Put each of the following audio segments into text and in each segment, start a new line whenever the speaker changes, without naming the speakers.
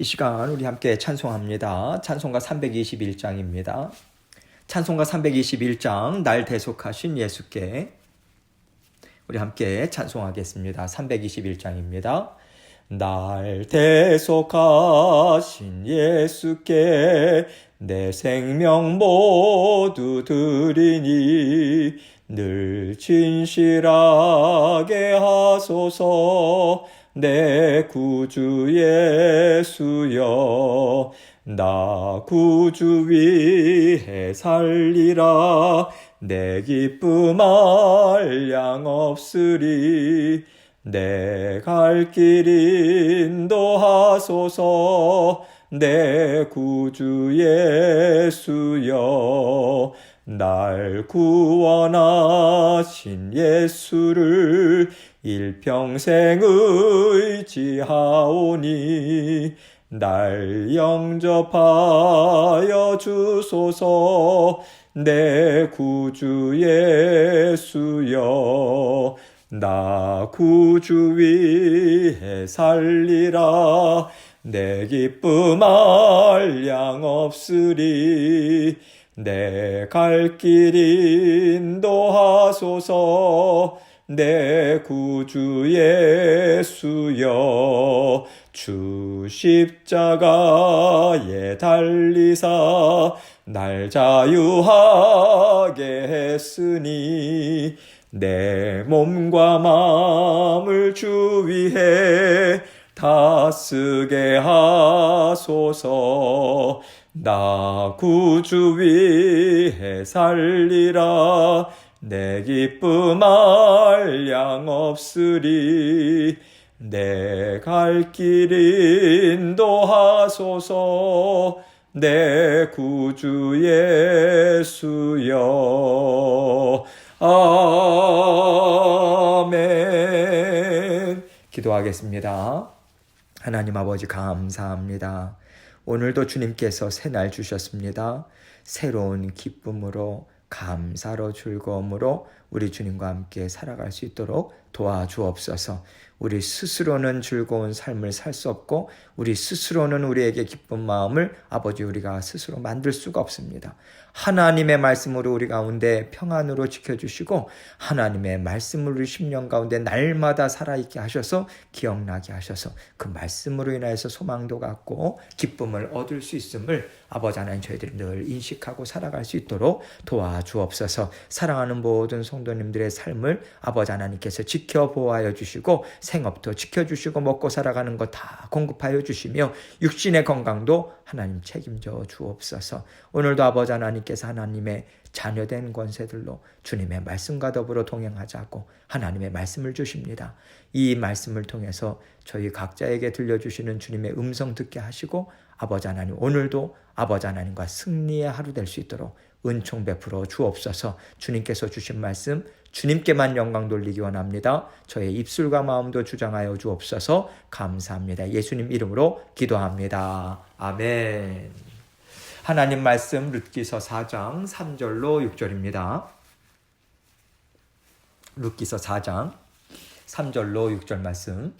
이 시간 우리 함께 찬송합니다. 찬송가 321장입니다. 찬송가 321장 날 대속하신 예수께 우리 함께 찬송하겠습니다. 321장입니다. 날 대속하신 예수께 내 생명 모두 드리니 늘 진실하게 하소서. 내 구주 예수여, 나 구주 위해 살리라. 내 기쁨 한량 없으리. 내 갈 길 인도하소서. 내 구주 예수여, 날 구원하신 예수를 일평생 의지하오니 날 영접하여 주소서. 내 구주 예수여, 나 구주 위해 살리라. 내 기쁨 한량 없으리. 내 갈 길 인도하소서. 내 구주 예수여, 주 십자가에 달리사 날 자유하게 했으니 내 몸과 마음을 주 위해 다 쓰게 하소서. 나 구주 위해 살리라. 내 기쁨 한량 없으리. 내 갈 길 인도하소서. 내 구주 예수여. 아멘. 기도하겠습니다. 하나님 아버지 감사합니다. 오늘도 주님께서 새날 주셨습니다. 새로운 기쁨으로, 감사로, 즐거움으로 우리 주님과 함께 살아갈 수 있도록 도와주옵소서. 우리 스스로는 즐거운 삶을 살 수 없고 우리 스스로는 우리에게 기쁜 마음을 아버지 우리가 스스로 만들 수가 없습니다. 하나님의 말씀으로 우리 가운데 평안으로 지켜주시고 하나님의 말씀을 우리 심령 가운데 날마다 살아있게 하셔서 기억나게 하셔서 그 말씀으로 인하여서 소망도 갖고 기쁨을 얻을 수 있음을 아버지 하나님 저희들이 늘 인식하고 살아갈 수 있도록 도와주옵소서. 사랑하는 모든 성도님들의 삶을 아버지 하나님께서 지켜보아여 주시고 생업도 지켜주시고 먹고 살아가는 것 다 공급하여 주시며 육신의 건강도 하나님 책임져 주옵소서. 오늘도 아버지 하나님께서 하나님의 자녀된 권세들로 주님의 말씀과 더불어 동행하자고 하나님의 말씀을 주십니다. 이 말씀을 통해서 저희 각자에게 들려주시는 주님의 음성 듣게 하시고 아버지 하나님 오늘도 아버지 하나님과 승리의 하루 될 수 있도록 은총 베풀어 주옵소서. 주님께서 주신 말씀 주님께만 영광 돌리기 원합니다. 저의 입술과 마음도 주장하여 주옵소서. 감사합니다. 예수님 이름으로 기도합니다. 아멘. 하나님 말씀 룻기서 4장 3절로 6절입니다. 룻기서 4장 3절로 6절 말씀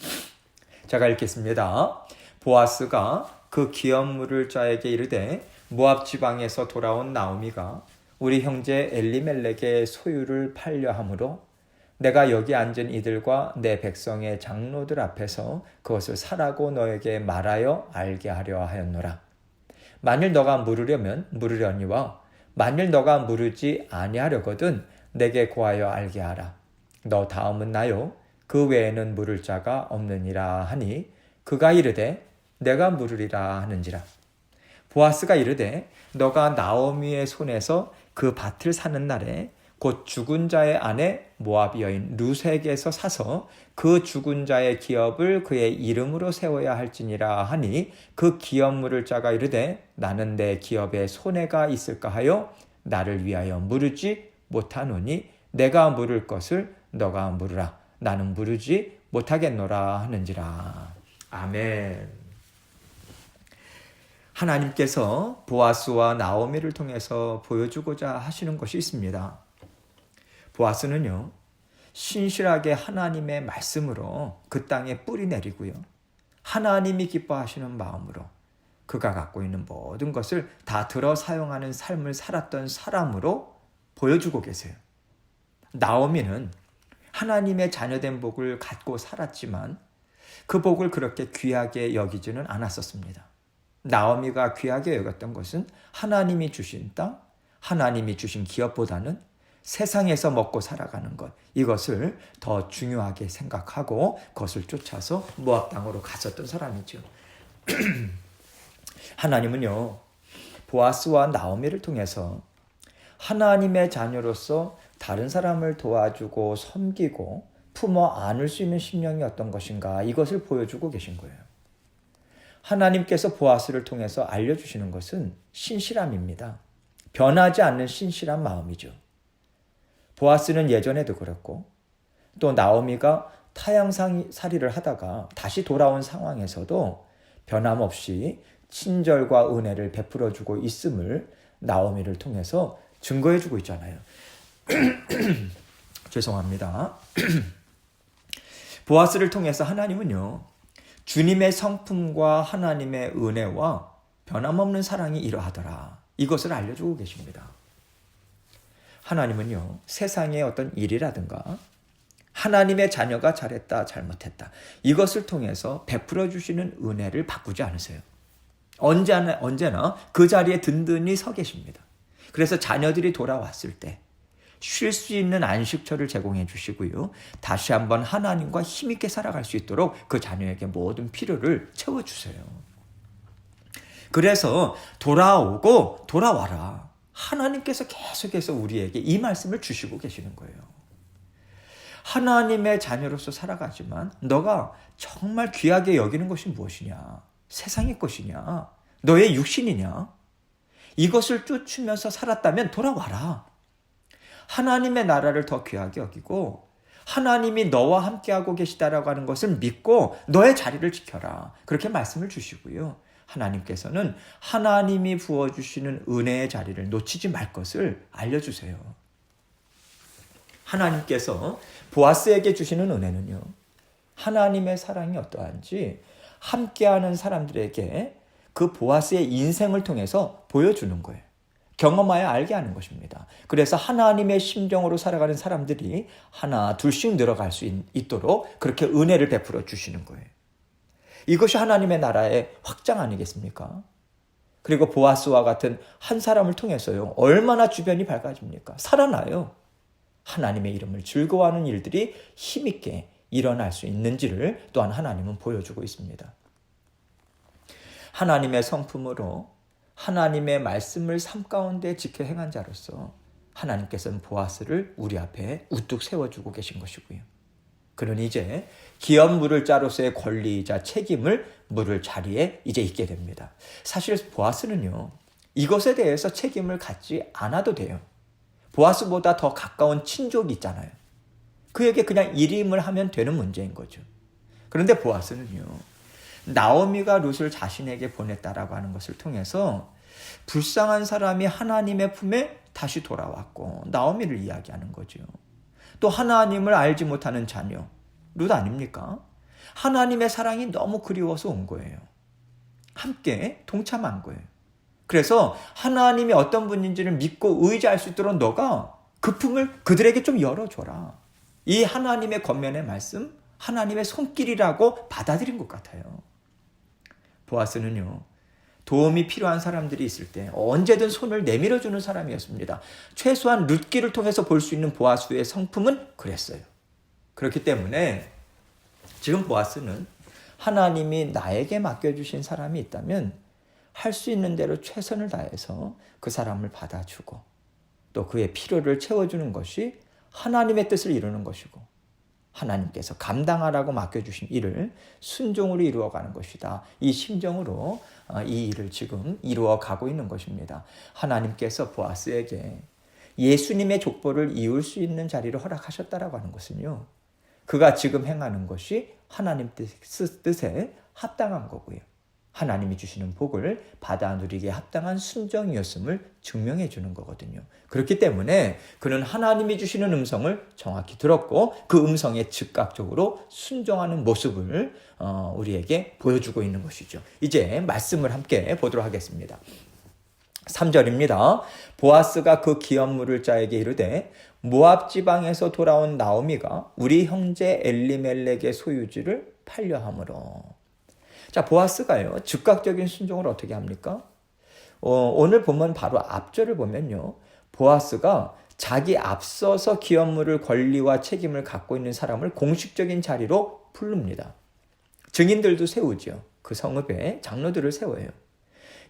제가 읽겠습니다. 보아스가 그 기업 물을 자에게 이르되 모압 지방에서 돌아온 나오미가 우리 형제 엘리멜렉의 소유를 팔려 함으로 내가 여기 앉은 이들과 내 백성의 장로들 앞에서 그것을 사라고 너에게 말하여 알게 하려 하였노라. 만일 너가 물으려면 물으려니와 만일 너가 물으지 아니하려거든 내게 고하여 알게 하라. 너 다음은 나요. 그 외에는 물을 자가 없느니라 하니 그가 이르되 내가 물으리라 하는지라. 보아스가 이르되 너가 나오미의 손에서 그 밭을 사는 날에 곧 죽은 자의 아내 모압 여인 룻에게서 사서 그 죽은 자의 기업을 그의 이름으로 세워야 할지니라 하니 그 기업 물을 자가 이르되 나는 내 기업에 손해가 있을까 하여 나를 위하여 물으지 못하노니 내가 물을 것을 너가 물으라. 나는 물으지 못하겠노라 하는지라. 아멘. 하나님께서 보아스와 나오미를 통해서 보여주고자 하시는 것이 있습니다. 보아스는요, 신실하게 하나님의 말씀으로 그 땅에 뿌리 내리고요. 하나님이 기뻐하시는 마음으로 그가 갖고 있는 모든 것을 다 들어 사용하는 삶을 살았던 사람으로 보여주고 계세요. 나오미는 하나님의 자녀된 복을 갖고 살았지만 그 복을 그렇게 귀하게 여기지는 않았었습니다. 나오미가 귀하게 여겼던 것은 하나님이 주신 땅, 하나님이 주신 기업보다는 세상에서 먹고 살아가는 것, 이것을 더 중요하게 생각하고 그것을 쫓아서 모압 땅으로 갔었던 사람이죠. 하나님은요, 보아스와 나오미를 통해서 하나님의 자녀로서 다른 사람을 도와주고 섬기고 품어 안을 수 있는 심령이 어떤 것인가, 이것을 보여주고 계신 거예요. 하나님께서 보아스를 통해서 알려주시는 것은 신실함입니다. 변하지 않는 신실한 마음이죠. 보아스는 예전에도 그랬고 또 나오미가 타향살이를 하다가 다시 돌아온 상황에서도 변함없이 친절과 은혜를 베풀어주고 있음을 나오미를 통해서 증거해주고 있잖아요. 죄송합니다. 보아스를 통해서 하나님은요, 주님의 성품과 하나님의 은혜와 변함없는 사랑이 이러하더라, 이것을 알려주고 계십니다. 하나님은요, 세상의 어떤 일이라든가 하나님의 자녀가 잘했다 잘못했다 이것을 통해서 베풀어 주시는 은혜를 바꾸지 않으세요. 언제나 그 자리에 든든히 서 계십니다. 그래서 자녀들이 돌아왔을 때 쉴 수 있는 안식처를 제공해 주시고요, 다시 한번 하나님과 힘있게 살아갈 수 있도록 그 자녀에게 모든 필요를 채워주세요. 그래서 돌아오고 돌아와라, 하나님께서 계속해서 우리에게 이 말씀을 주시고 계시는 거예요. 하나님의 자녀로서 살아가지만 너가 정말 귀하게 여기는 것이 무엇이냐? 세상의 것이냐? 너의 육신이냐? 이것을 쫓으면서 살았다면 돌아와라. 하나님의 나라를 더 귀하게 여기고 하나님이 너와 함께하고 계시다라고 하는 것을 믿고 너의 자리를 지켜라, 그렇게 말씀을 주시고요, 하나님께서는 하나님이 부어주시는 은혜의 자리를 놓치지 말 것을 알려주세요. 하나님께서 보아스에게 주시는 은혜는요, 하나님의 사랑이 어떠한지 함께하는 사람들에게 그 보아스의 인생을 통해서 보여주는 거예요. 경험하여 알게 하는 것입니다. 그래서 하나님의 심정으로 살아가는 사람들이 하나 둘씩 늘어갈 수 있도록 그렇게 은혜를 베풀어 주시는 거예요. 이것이 하나님의 나라의 확장 아니겠습니까? 그리고 보아스와 같은 한 사람을 통해서요, 얼마나 주변이 밝아집니까? 살아나요. 하나님의 이름을 즐거워하는 일들이 힘있게 일어날 수 있는지를 또한 하나님은 보여주고 있습니다. 하나님의 성품으로 하나님의 말씀을 삶 가운데 지켜 행한 자로서 하나님께서는 보아스를 우리 앞에 우뚝 세워주고 계신 것이고요. 그는 이제 기업 물을 자로서의 권리이자 책임을 물을 자리에 이제 있게 됩니다. 사실 보아스는요, 이것에 대해서 책임을 갖지 않아도 돼요. 보아스보다 더 가까운 친족이 있잖아요. 그에게 그냥 일임을 하면 되는 문제인 거죠. 그런데 보아스는요, 나오미가 룻을 자신에게 보냈다라고 하는 것을 통해서 불쌍한 사람이 하나님의 품에 다시 돌아왔고 나오미를 이야기하는 거죠. 또 하나님을 알지 못하는 자녀 룻 아닙니까? 하나님의 사랑이 너무 그리워서 온 거예요. 함께 동참한 거예요. 그래서 하나님이 어떤 분인지를 믿고 의지할 수 있도록 너가 그 품을 그들에게 좀 열어줘라. 이 하나님의 겉면의 말씀, 하나님의 손길이라고 받아들인 것 같아요. 보아스는요, 도움이 필요한 사람들이 있을 때 언제든 손을 내밀어주는 사람이었습니다. 최소한 룻기를 통해서 볼 수 있는 보아스의 성품은 그랬어요. 그렇기 때문에 지금 보아스는 하나님이 나에게 맡겨주신 사람이 있다면 할 수 있는 대로 최선을 다해서 그 사람을 받아주고 또 그의 필요를 채워주는 것이 하나님의 뜻을 이루는 것이고 하나님께서 감당하라고 맡겨주신 일을 순종으로 이루어가는 것이다. 이 심정으로 이 일을 지금 이루어가고 있는 것입니다. 하나님께서 보아스에게 예수님의 족보를 이을 수 있는 자리를 허락하셨다라고 하는 것은요, 그가 지금 행하는 것이 하나님 뜻에 합당한 거고요. 하나님이 주시는 복을 받아 누리기에 합당한 순종이었음을 증명해 주는 거거든요. 그렇기 때문에 그는 하나님이 주시는 음성을 정확히 들었고 그 음성에 즉각적으로 순종하는 모습을 우리에게 보여주고 있는 것이죠. 이제 말씀을 함께 보도록 하겠습니다. 3절입니다. 보아스가 그 기업 물을 자에게 이르되 모압 지방에서 돌아온 나오미가 우리 형제 엘리멜렉의 소유지를 팔려 함으로. 자, 보아스가요, 즉각적인 순종을 어떻게 합니까? 오늘 보면 바로 앞절을 보면요, 보아스가 자기 앞서서 기업 물을 권리와 책임을 갖고 있는 사람을 공식적인 자리로 부릅니다. 증인들도 세우죠. 그 성읍에 장로들을 세워요.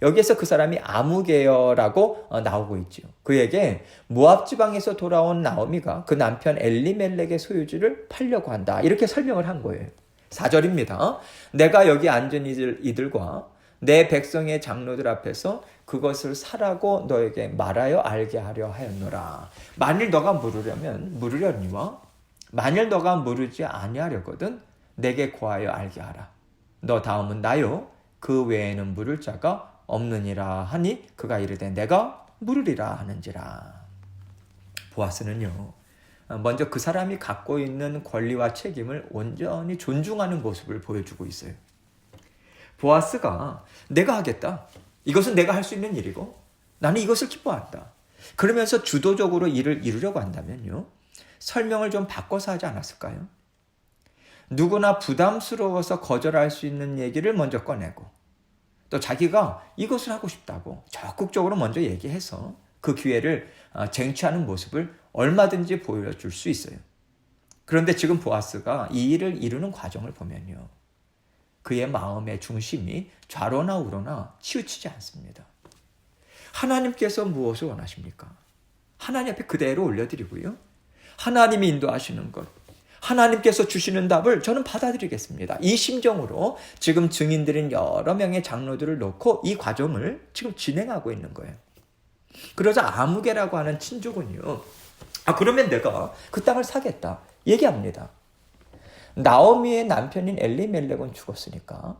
여기에서 그 사람이 아무개여라고 나오고 있죠. 그에게 모압 지방에서 돌아온 나오미가 그 남편 엘리멜렉의 소유지를 팔려고 한다. 이렇게 설명을 한 거예요. 4절입니다. 내가 여기 앉은 이들과 내 백성의 장로들 앞에서 그것을 사라고 너에게 말하여 알게 하려 하였노라. 만일 너가 물으려니와 만일 너가 물으지 아니하려거든 내게 고하여 알게 하라. 너 다음은 나요. 그 외에는 물을 자가 없느니라 하니 그가 이르되 내가 물으리라 하는지라. 보아스는요, 먼저 그 사람이 갖고 있는 권리와 책임을 온전히 존중하는 모습을 보여주고 있어요. 보아스가 내가 하겠다. 이것은 내가 할 수 있는 일이고 나는 이것을 기뻐한다. 그러면서 주도적으로 일을 이루려고 한다면요, 설명을 좀 바꿔서 하지 않았을까요? 누구나 부담스러워서 거절할 수 있는 얘기를 먼저 꺼내고 또 자기가 이것을 하고 싶다고 적극적으로 먼저 얘기해서 그 기회를 쟁취하는 모습을 얼마든지 보여줄 수 있어요. 그런데 지금 보아스가 이 일을 이루는 과정을 보면요, 그의 마음의 중심이 좌로나 우로나 치우치지 않습니다. 하나님께서 무엇을 원하십니까? 하나님 앞에 그대로 올려드리고요, 하나님이 인도하시는 것, 하나님께서 주시는 답을 저는 받아들이겠습니다. 이 심정으로 지금 증인들인 여러 명의 장로들을 놓고 이 과정을 지금 진행하고 있는 거예요. 그러자 아무개라고 하는 친족은요, 그러면 내가 그 땅을 사겠다 얘기합니다. 나오미의 남편인 엘리멜렉은 죽었으니까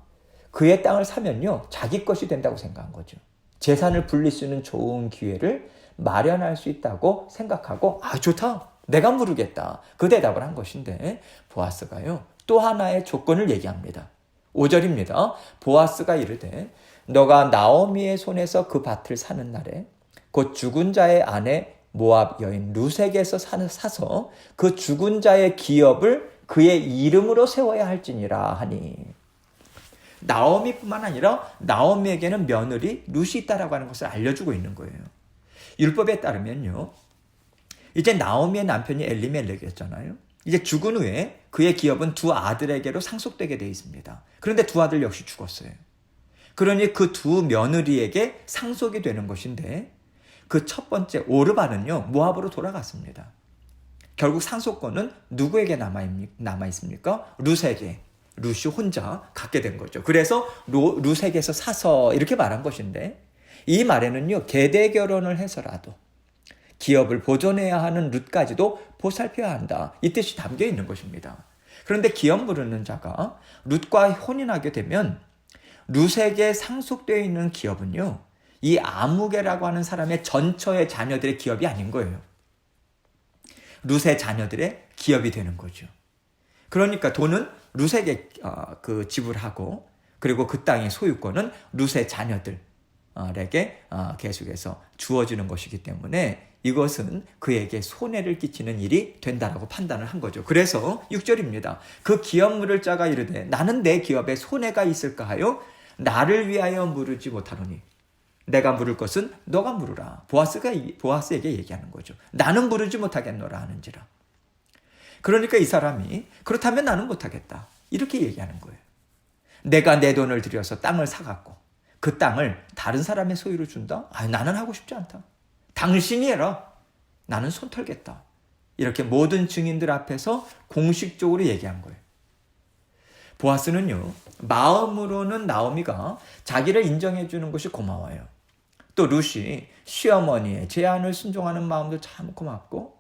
그의 땅을 사면요, 자기 것이 된다고 생각한 거죠. 재산을 불릴 수 있는 좋은 기회를 마련할 수 있다고 생각하고 좋다. 내가 물으겠다. 그 대답을 한 것인데 보아스가요, 또 하나의 조건을 얘기합니다. 5절입니다. 보아스가 이르되 너가 나오미의 손에서 그 밭을 사는 날에 곧 죽은 자의 아내 모압 여인 루색에서 사서 그 죽은 자의 기업을 그의 이름으로 세워야 할지니라 하니. 나오미뿐만 아니라 나오미에게는 며느리 룻이 있다라고 하는 것을 알려주고 있는 거예요. 율법에 따르면요, 이제 나오미의 남편이 엘리멜렉이었잖아요. 이제 죽은 후에 그의 기업은 두 아들에게로 상속되게 되어 있습니다. 그런데 두 아들 역시 죽었어요. 그러니 그 두 며느리에게 상속이 되는 것인데 그 첫 번째 오르바는요, 모압으로 돌아갔습니다. 결국 상속권은 누구에게 남아있습니까? 룻에게. 룻이 혼자 갖게 된 거죠. 그래서 룻에게서 사서 이렇게 말한 것인데 이 말에는요, 계대 결혼을 해서라도 기업을 보존해야 하는 룻까지도 보살펴야 한다, 이 뜻이 담겨 있는 것입니다. 그런데 기업 부르는 자가 룻과 혼인하게 되면 룻에게 상속되어 있는 기업은요, 이 아무개라고 하는 사람의 전처의 자녀들의 기업이 아닌 거예요. 룻의 자녀들의 기업이 되는 거죠. 그러니까 돈은 룻에게 지불하고 그리고 그 땅의 소유권은 룻의 자녀들에게 계속해서 주어지는 것이기 때문에 이것은 그에게 손해를 끼치는 일이 된다라고 판단을 한 거죠. 그래서 6절입니다. 그 기업 물을 자가 이르되 나는 내 기업에 손해가 있을까 하여 나를 위하여 물으지 못하노니 내가 물을 것은 너가 물으라. 보아스에게 얘기하는 거죠. 나는 물으지 못하겠노라 하는지라. 그러니까 이 사람이 그렇다면 나는 못하겠다, 이렇게 얘기하는 거예요. 내가 내 돈을 들여서 땅을 사갖고 그 땅을 다른 사람의 소유로 준다? 나는 하고 싶지 않다. 당신이 해라. 나는 손 털겠다. 이렇게 모든 증인들 앞에서 공식적으로 얘기한 거예요. 보아스는요, 마음으로는 나오미가 자기를 인정해 주는 것이 고마워요. 또 룻이 시어머니의 제안을 순종하는 마음도 참 고맙고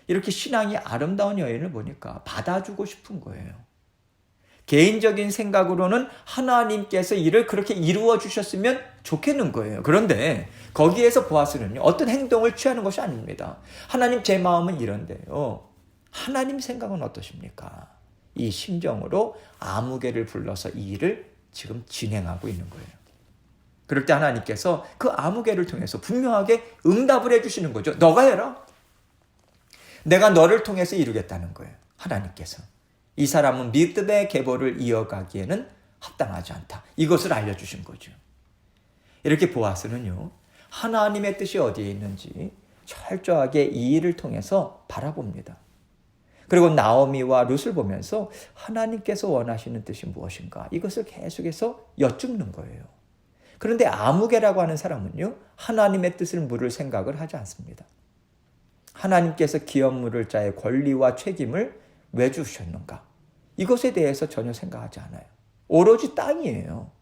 이렇게 신앙이 아름다운 여인을 보니까 받아주고 싶은 거예요. 개인적인 생각으로는 하나님께서 일을 그렇게 이루어 주셨으면 좋겠는 거예요. 그런데 거기에서 보아스는요, 어떤 행동을 취하는 것이 아닙니다. 하나님, 제 마음은 이런데요. 하나님 생각은 어떠십니까? 이 심정으로 아무개를 불러서 이 일을 지금 진행하고 있는 거예요. 그럴 때 하나님께서 그 아무개를 통해서 분명하게 응답을 해주시는 거죠. 너가 해라. 내가 너를 통해서 이루겠다는 거예요. 하나님께서. 이 사람은 믿음의 계보를 이어가기에는 합당하지 않다. 이것을 알려주신 거죠. 이렇게 보아스는요, 하나님의 뜻이 어디에 있는지 철저하게 이 일을 통해서 바라봅니다. 그리고 나오미와 룻을 보면서 하나님께서 원하시는 뜻이 무엇인가, 이것을 계속해서 여쭙는 거예요. 그런데 아무개라고 하는 사람은요, 하나님의 뜻을 물을 생각을 하지 않습니다. 하나님께서 기업 물을 자의 권리와 책임을 왜 주셨는가, 이것에 대해서 전혀 생각하지 않아요. 오로지 땅이에요.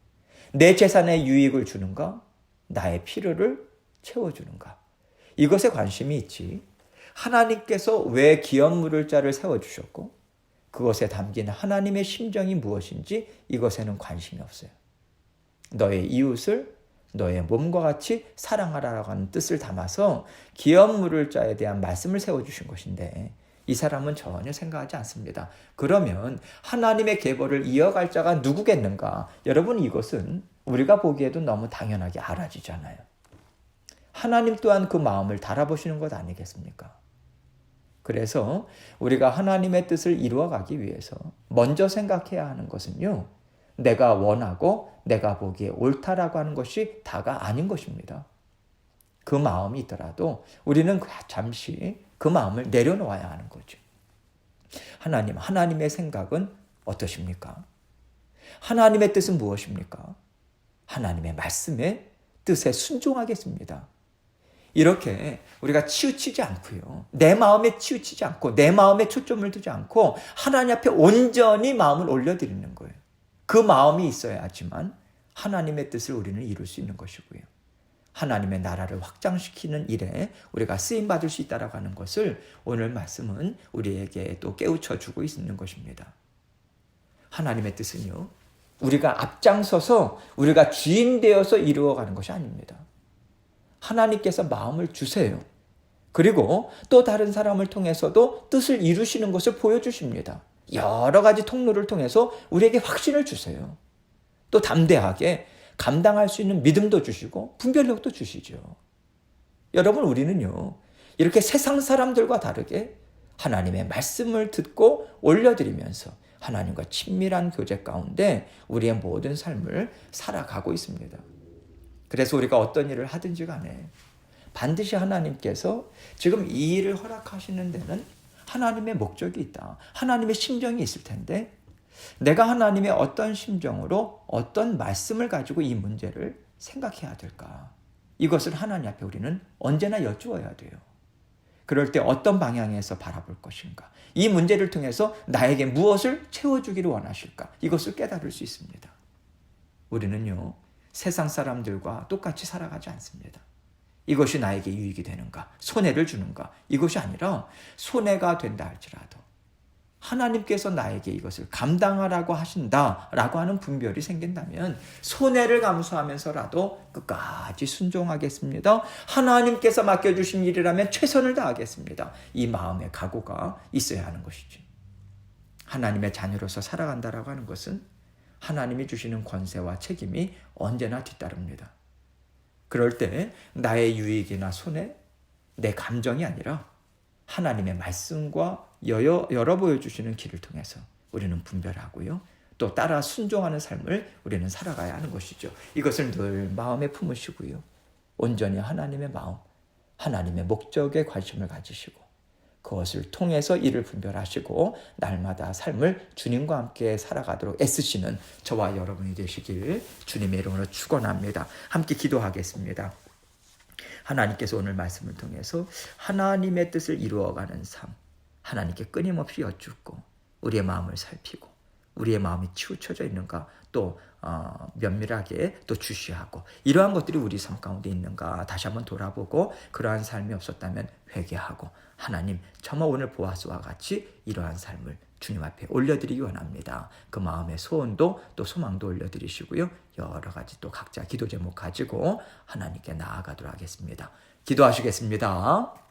내 재산에 유익을 주는가, 나의 필요를 채워주는가, 이것에 관심이 있지, 하나님께서 왜 기업 물을 자를 세워주셨고 그것에 담긴 하나님의 심정이 무엇인지 이것에는 관심이 없어요. 너의 이웃을 너의 몸과 같이 사랑하라고 하는 뜻을 담아서 기업 물을 자에 대한 말씀을 세워주신 것인데, 이 사람은 전혀 생각하지 않습니다. 그러면 하나님의 계보를 이어갈 자가 누구겠는가? 여러분, 이것은 우리가 보기에도 너무 당연하게 알아지잖아요. 하나님 또한 그 마음을 달아보시는 것 아니겠습니까? 그래서 우리가 하나님의 뜻을 이루어가기 위해서 먼저 생각해야 하는 것은요, 내가 원하고 내가 보기에 옳다라고 하는 것이 다가 아닌 것입니다. 그 마음이 있더라도 우리는 잠시 그 마음을 내려놓아야 하는 거죠. 하나님의 생각은 어떠십니까? 하나님의 뜻은 무엇입니까? 하나님의 말씀에 뜻에 순종하겠습니다. 이렇게 우리가 치우치지 않고요, 내 마음에 치우치지 않고 내 마음에 초점을 두지 않고 하나님 앞에 온전히 마음을 올려드리는 거예요. 그 마음이 있어야지만 하나님의 뜻을 우리는 이룰 수 있는 것이고요, 하나님의 나라를 확장시키는 일에 우리가 쓰임받을 수 있다고 하는 것을 오늘 말씀은 우리에게 또 깨우쳐주고 있는 것입니다. 하나님의 뜻은요, 우리가 앞장서서 우리가 주인 되어서 이루어가는 것이 아닙니다. 하나님께서 마음을 주세요. 그리고 또 다른 사람을 통해서도 뜻을 이루시는 것을 보여주십니다. 여러 가지 통로를 통해서 우리에게 확신을 주세요. 또 담대하게 감당할 수 있는 믿음도 주시고 분별력도 주시죠. 여러분, 우리는요, 이렇게 세상 사람들과 다르게 하나님의 말씀을 듣고 올려드리면서 하나님과 친밀한 교제 가운데 우리의 모든 삶을 살아가고 있습니다. 그래서 우리가 어떤 일을 하든지 간에 반드시 하나님께서 지금 이 일을 허락하시는 데는 하나님의 목적이 있다, 하나님의 심정이 있을 텐데, 내가 하나님의 어떤 심정으로 어떤 말씀을 가지고 이 문제를 생각해야 될까, 이것을 하나님 앞에 우리는 언제나 여쭈어야 돼요. 그럴 때 어떤 방향에서 바라볼 것인가, 이 문제를 통해서 나에게 무엇을 채워주기를 원하실까, 이것을 깨달을 수 있습니다. 우리는요, 세상 사람들과 똑같이 살아가지 않습니다. 이것이 나에게 유익이 되는가, 손해를 주는가, 이것이 아니라 손해가 된다 할지라도 하나님께서 나에게 이것을 감당하라고 하신다라고 하는 분별이 생긴다면 손해를 감수하면서라도 끝까지 순종하겠습니다. 하나님께서 맡겨주신 일이라면 최선을 다하겠습니다. 이 마음의 각오가 있어야 하는 것이지. 하나님의 자녀로서 살아간다라고 하는 것은 하나님이 주시는 권세와 책임이 언제나 뒤따릅니다. 그럴 때 나의 유익이나 손해, 내 감정이 아니라 하나님의 말씀과 열어 보여주시는 길을 통해서 우리는 분별하고요, 또 따라 순종하는 삶을 우리는 살아가야 하는 것이죠. 이것을 늘 마음에 품으시고요, 온전히 하나님의 마음, 하나님의 목적에 관심을 가지시고 그것을 통해서 이를 분별하시고 날마다 삶을 주님과 함께 살아가도록 애쓰시는 저와 여러분이 되시길 주님의 이름으로 축원합니다. 함께 기도하겠습니다. 하나님께서 오늘 말씀을 통해서 하나님의 뜻을 이루어가는 삶, 하나님께 끊임없이 여쭙고 우리의 마음을 살피고 우리의 마음이 치우쳐져 있는가 또 면밀하게 또 주시하고 이러한 것들이 우리 삶 가운데 있는가 다시 한번 돌아보고 그러한 삶이 없었다면 회개하고 하나님 정말 오늘 보아스와 같이 이러한 삶을 주님 앞에 올려드리기 원합니다. 그 마음의 소원도 또 소망도 올려드리시고요. 여러 가지 또 각자 기도 제목 가지고 하나님께 나아가도록 하겠습니다. 기도하시겠습니다.